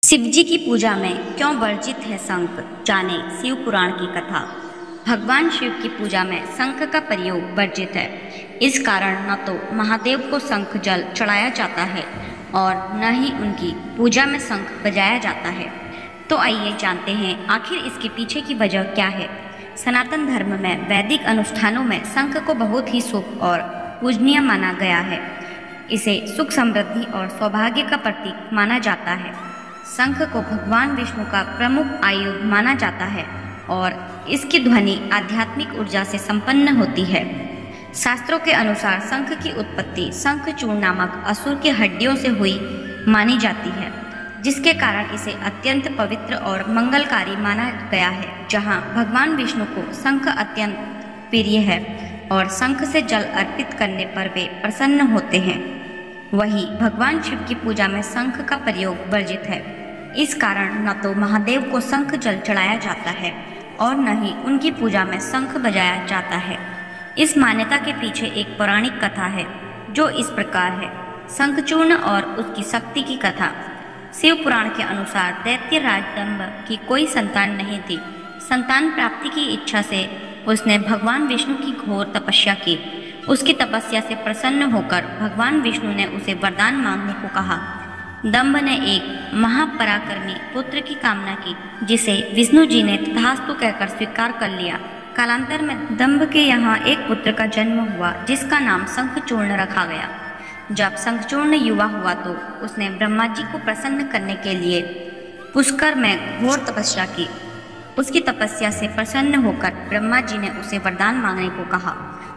शिवजी की पूजा में क्यों वर्जित है शंख, जाने शिव पुराण की कथा। भगवान शिव की पूजा में शंख का प्रयोग वर्जित है। इस कारण न तो महादेव को शंख जल चढ़ाया जाता है और न ही उनकी पूजा में शंख बजाया जाता है। तो आइए जानते हैं आखिर इसके पीछे की वजह क्या है। सनातन धर्म में वैदिक अनुष्ठानों में शंख को बहुत ही शुभ और पूजनीय माना गया है। इसे सुख समृद्धि और सौभाग्य का प्रतीक माना जाता है। शंख को भगवान विष्णु का प्रमुख आयुध माना जाता है और इसकी ध्वनि आध्यात्मिक ऊर्जा से संपन्न होती है। शास्त्रों के अनुसार शंख की उत्पत्ति शंखचूर्ण नामक असुर की हड्डियों से हुई मानी जाती है, जिसके कारण इसे अत्यंत पवित्र और मंगलकारी माना गया है। जहाँ भगवान विष्णु को शंख अत्यंत प्रिय है और शंख से जल अर्पित करने पर वे प्रसन्न होते हैं, वहीं भगवान शिव की पूजा में शंख का प्रयोग वर्जित है। इस कारण न तो महादेव को शंख जल चढ़ाया जाता है और न ही उनकी पूजा में शंख बजाया जाता है। इस मान्यता के पीछे एक पौराणिक कथा है जो इस प्रकार है। शंखचूर्ण और उसकी शक्ति की कथा। शिव पुराण के अनुसार दैत्य राज दंभ की कोई संतान नहीं थी। संतान प्राप्ति की इच्छा से उसने भगवान विष्णु की घोर तपस्या की। उसकी तपस्या से प्रसन्न होकर भगवान विष्णु ने उसे वरदान मांगने को कहा। दंभ ने एक महापराक्रमी पुत्र की कामना की, जिसे विष्णु जी ने तथास्तु कहकर स्वीकार कर लिया। कालांतर में दंभ के यहाँ एक पुत्र का जन्म हुआ, जिसका नाम शंखचूर्ण रखा गया। जब शंखचूर्ण युवा हुआ तो उसने ब्रह्मा जी को प्रसन्न करने के लिए पुष्कर में घोर तपस्या की। उसकी तपस्या से प्रसन्न होकर ब्रह्मा जी ने उसे वरदान मांगने को कहा।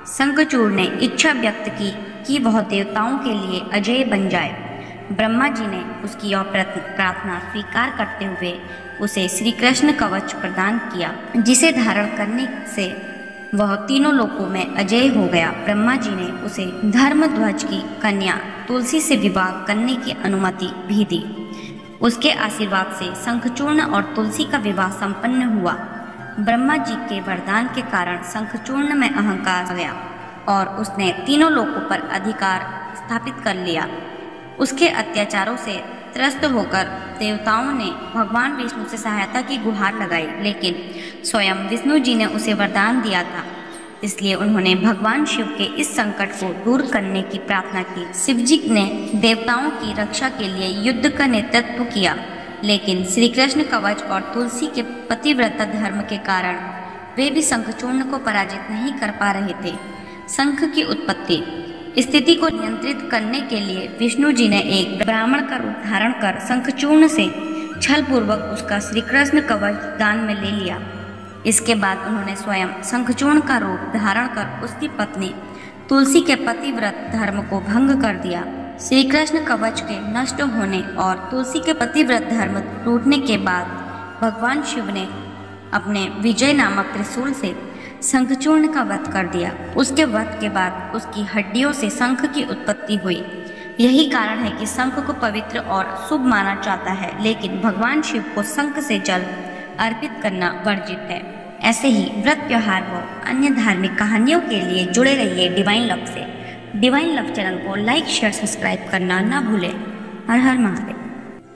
शंखचूर्ण ने इच्छा व्यक्त की कि वह देवताओं के लिए अजय बन जाए। ब्रह्मा जी ने उसकी यह प्रार्थना स्वीकार करते हुए उसे श्री कृष्ण कवच प्रदान किया, जिसे धारण करने से वह तीनों लोकों में अजय हो गया। ब्रह्मा जी ने उसे धर्मध्वज की कन्या तुलसी से विवाह करने की अनुमति भी दी। उसके आशीर्वाद से शंखचूर्ण और तुलसी का विवाह संपन्न हुआ। ब्रह्मा जी के वरदान के कारण शंखचूर्ण में अहंकार आ गया और उसने तीनों लोकों पर अधिकार स्थापित कर लिया। उसके अत्याचारों से त्रस्त होकर देवताओं ने भगवान विष्णु से सहायता की गुहार लगाई, लेकिन स्वयं विष्णु जी ने उसे वरदान दिया था, इसलिए उन्होंने भगवान शिव के इस संकट को दूर करने की प्रार्थना की। शिव जी ने देवताओं की रक्षा के लिए युद्ध का नेतृत्व किया, लेकिन श्री कृष्ण कवच और तुलसी के पतिव्रता धर्म के कारण वे भी शंखचूर्ण को पराजित नहीं कर पा रहे थे। शंख की उत्पत्ति। स्थिति को नियंत्रित करने के लिए विष्णु जी ने एक ब्राह्मण का रूप धारण कर शंखचूर्ण से छल पूर्वक उसका श्री कृष्ण कवच दान में ले लिया। इसके बाद उन्होंने स्वयं शंखचूर्ण का रूप धारण कर उसकी पत्नी तुलसी के पतिव्रत धर्म को भंग कर दिया। श्री कृष्ण कवच के नष्ट होने और तुलसी के पतिव्रत धर्म टूटने के बाद भगवान शिव ने अपने विजय नामक त्रिशूल से शंखचूर्ण का वध कर दिया। उसके वध के बाद उसकी हड्डियों से शंख की उत्पत्ति हुई। यही कारण है कि शंख को पवित्र और शुभ माना जाता है, लेकिन भगवान शिव को शंख से जल अर्पित करना वर्जित है। ऐसे ही व्रत त्योहार व अन्य धार्मिक कहानियों के लिए जुड़े रहिए डिवाइन लव से। डिवाइन लव चैनल को लाइक शेयर सब्सक्राइब करना ना भूलें। हर हर महादेव।